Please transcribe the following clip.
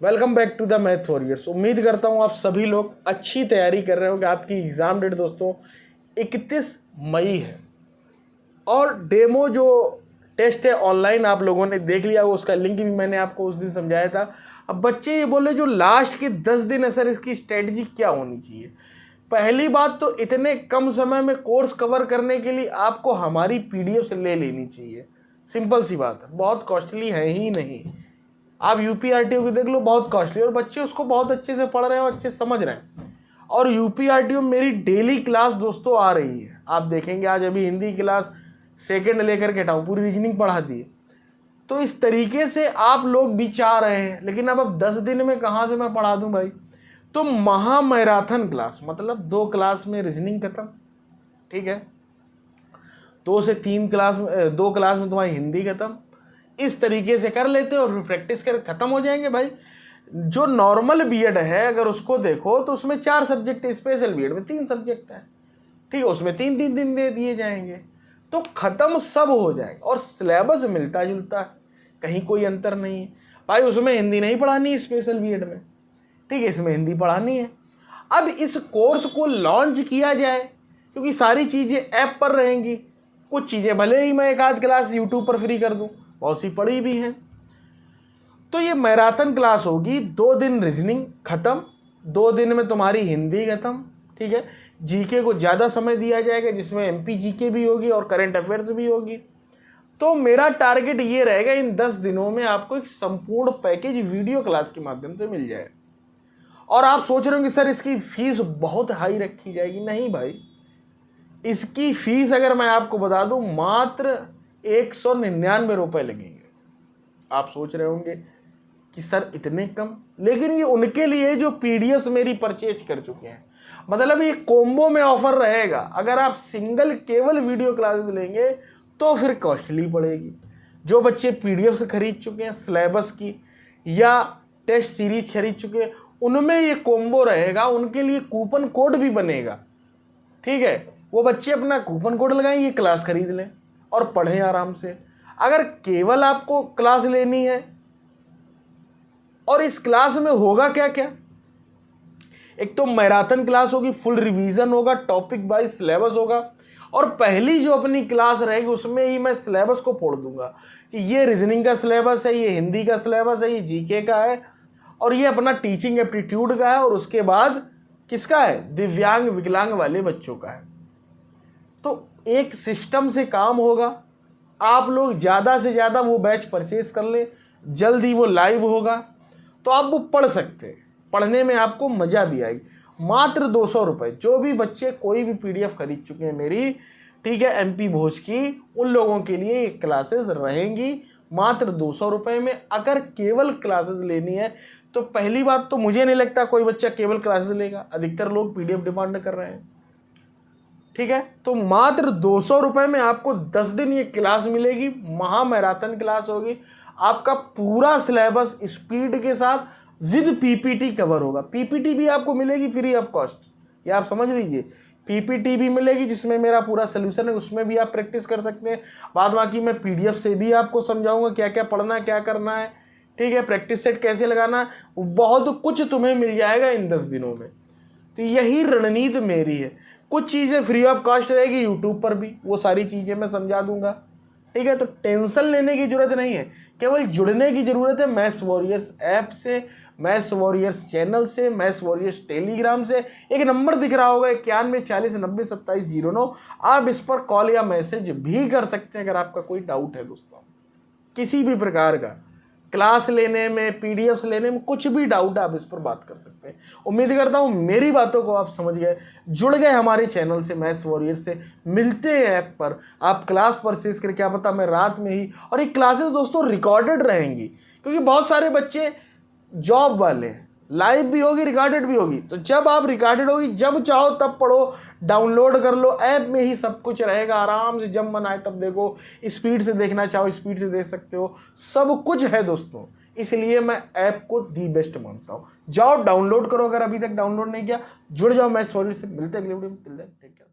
Welcome back to the Math Warriors. उम्मीद करता हूँ आप सभी लोग अच्छी तैयारी कर रहे हो कि आपकी एग्ज़ाम डेट दोस्तों 31 मई है और डेमो जो टेस्ट है ऑनलाइन आप लोगों ने देख लिया, उसका लिंक भी मैंने आपको उस दिन समझाया था। अब बच्चे ये बोले जो लास्ट के 10 दिन है सर, इसकी स्ट्रेटजी क्या होनी चाहिए। पहली बात तो इतने कम समय में कोर्स कवर करने के लिए आपको हमारी पीडीएफ ले लेनी चाहिए। सिंपल सी बात है, बहुत कॉस्टली है ही नहीं। आप यूपीआरटीओ की देख लो, बहुत कॉस्टली, और बच्चे उसको बहुत अच्छे से पढ़ रहे हैं और अच्छे से समझ रहे हैं। और यूपीआरटीओ मेरी डेली क्लास दोस्तों आ रही है, आप देखेंगे। आज अभी हिंदी क्लास सेकंड लेकर के हटाऊँ, पूरी रीजनिंग पढ़ा दी। तो इस तरीके से आप लोग भी चाह रहे हैं, लेकिन अब 10 दिन में कहाँ से मैं पढ़ा दूं भाई। तो महा मैराथन क्लास मतलब 2 क्लास में रीजनिंग खत्म, ठीक है, 2 से 3 क्लास में, 2 क्लास में तुम्हारी हिंदी खत्म। इस तरीके से कर लेते हो और प्रैक्टिस कर खत्म हो जाएंगे भाई। जो नॉर्मल बीएड है अगर उसको देखो तो उसमें 4 सब्जेक्ट, स्पेशल बीएड में 3 सब्जेक्ट है, ठीक है, उसमें 3-3 दिन दे दिए जाएंगे तो खत्म सब हो जाएगा। और सिलेबस मिलता जुलता है, कहीं कोई अंतर नहीं है भाई। उसमें हिंदी नहीं पढ़ानी है स्पेशल बीएड में, ठीक है, इसमें हिंदी पढ़ानी है। अब इस कोर्स को लॉन्च किया जाए क्योंकि सारी चीज़ें ऐप पर रहेंगी। कुछ चीज़ें भले ही मैं एक आध क्लास यूट्यूब पर फ्री कर दूं, बहुत सी पढ़ी भी हैं। तो ये मैराथन क्लास होगी, 2 दिन रीजनिंग खत्म, 2 दिन में तुम्हारी हिंदी खत्म, ठीक है। जीके को ज़्यादा समय दिया जाएगा जिसमें एमपी जीके भी होगी और करंट अफेयर्स भी होगी। तो मेरा टारगेट ये रहेगा इन 10 दिनों में आपको एक संपूर्ण पैकेज वीडियो क्लास के माध्यम से मिल जाए। और आप सोच रहे हो कि सर इसकी फीस बहुत हाई रखी जाएगी। नहीं भाई, इसकी फीस अगर मैं आपको बता दूं मात्र 199 रुपये लगेंगे। आप सोच रहे होंगे कि सर इतने कम, लेकिन ये उनके लिए जो पीडीएफ मेरी परचेज कर चुके हैं। मतलब ये कोम्बो में ऑफर रहेगा। अगर आप सिंगल केवल वीडियो क्लासेस लेंगे तो फिर कॉस्टली पड़ेगी। जो बच्चे पीडीएफ से खरीद चुके हैं सिलेबस की या टेस्ट सीरीज खरीद चुके हैं, उनमें ये कोम्बो रहेगा। उनके लिए कूपन कोड भी बनेगा, ठीक है। वो बच्चे अपना कूपन कोड लगाएं, ये क्लास खरीद लें और पढ़ें आराम से। अगर केवल आपको क्लास लेनी है, और इस क्लास में होगा क्या क्या, एक तो मैराथन क्लास होगी, फुल रिवीजन होगा, टॉपिक वाइज सिलेबस होगा। और पहली जो अपनी क्लास रहेगी उसमें ही मैं सिलेबस को फोड़ दूंगा कि ये रीजनिंग का सिलेबस है, ये हिंदी का सिलेबस है, ये जीके का है, और ये अपना टीचिंग एप्टीट्यूड का है, और उसके बाद किसका है, दिव्यांग विकलांग वाले बच्चों का है। तो एक सिस्टम से काम होगा। आप लोग ज़्यादा से ज़्यादा वो बैच परचेज कर ले, जल्द ही वो लाइव होगा तो आप वो पढ़ सकते हैं। पढ़ने में आपको मज़ा भी आएगी। मात्र 200 रुपये, जो भी बच्चे कोई भी पीडीएफ खरीद चुके हैं मेरी, ठीक है, एमपी भोज की, उन लोगों के लिए ये क्लासेस रहेंगी मात्र 200 रुपये में। अगर केवल क्लासेस लेनी है तो पहली बात तो मुझे नहीं लगता कोई बच्चा केवल क्लासेस लेगा, अधिकतर लोग पीडीएफ डिमांड कर रहे हैं, ठीक है। तो मात्र 200 रुपये में आपको 10 दिन ये क्लास मिलेगी। महा मैराथन क्लास होगी। आपका पूरा सिलेबस स्पीड के साथ विद पीपीटी कवर होगा। पीपीटी भी आपको मिलेगी फ्री ऑफ कॉस्ट, ये आप समझ लीजिए। पीपीटी भी मिलेगी जिसमें मेरा पूरा सोल्यूशन है, उसमें भी आप प्रैक्टिस कर सकते हैं। बाद बाकी मैं पीडीएफ से भी आपको समझाऊंगा क्या क्या पढ़ना है, क्या करना है, ठीक है, प्रैक्टिस सेट कैसे लगाना है, बहुत कुछ तुम्हें मिल जाएगा इन 10 दिनों में। तो यही रणनीति मेरी है। कुछ चीज़ें फ्री ऑफ कॉस्ट रहेगी यूट्यूब पर भी, वो सारी चीज़ें मैं समझा दूंगा, ठीक है। तो टेंशन लेने की जरूरत नहीं है, केवल जुड़ने की जरूरत है मैथ्स वॉरियर्स ऐप से, मैथ्स वॉरियर्स चैनल से, मैथ्स वॉरियर्स टेलीग्राम से। एक नंबर दिख रहा होगा 9140902709, आप इस पर कॉल या मैसेज भी कर सकते हैं अगर आपका कोई डाउट है दोस्तों, किसी भी प्रकार का क्लास लेने में, पीडीएफ लेने में, कुछ भी डाउट है आप इस पर बात कर सकते हैं। उम्मीद करता हूँ मेरी बातों को आप समझ गए, जुड़ गए हमारे चैनल से, मैथ्स वॉरियर से। मिलते हैं ऐप पर, आप क्लास परचेज करके, क्या पता मैं रात में ही, और ये क्लासेस दोस्तों रिकॉर्डेड रहेंगी क्योंकि बहुत सारे बच्चे जॉब वाले हैं। लाइव भी होगी, रिकॉर्डेड भी होगी। तो जब आप रिकॉर्डेड होगी, जब चाहो तब पढ़ो, डाउनलोड कर लो, ऐप में ही सब कुछ रहेगा। आराम से जब मन आए तब देखो, स्पीड से देखना चाहो स्पीड से देख सकते हो, सब कुछ है दोस्तों। इसलिए मैं ऐप को दी बेस्ट मानता हूँ। जाओ डाउनलोड करो अगर अभी तक डाउनलोड नहीं किया, जुड़ जाओ मैथ्स वॉरियर से। मिलते हैं अगले वीडियो में, टिल देन टेक केयर।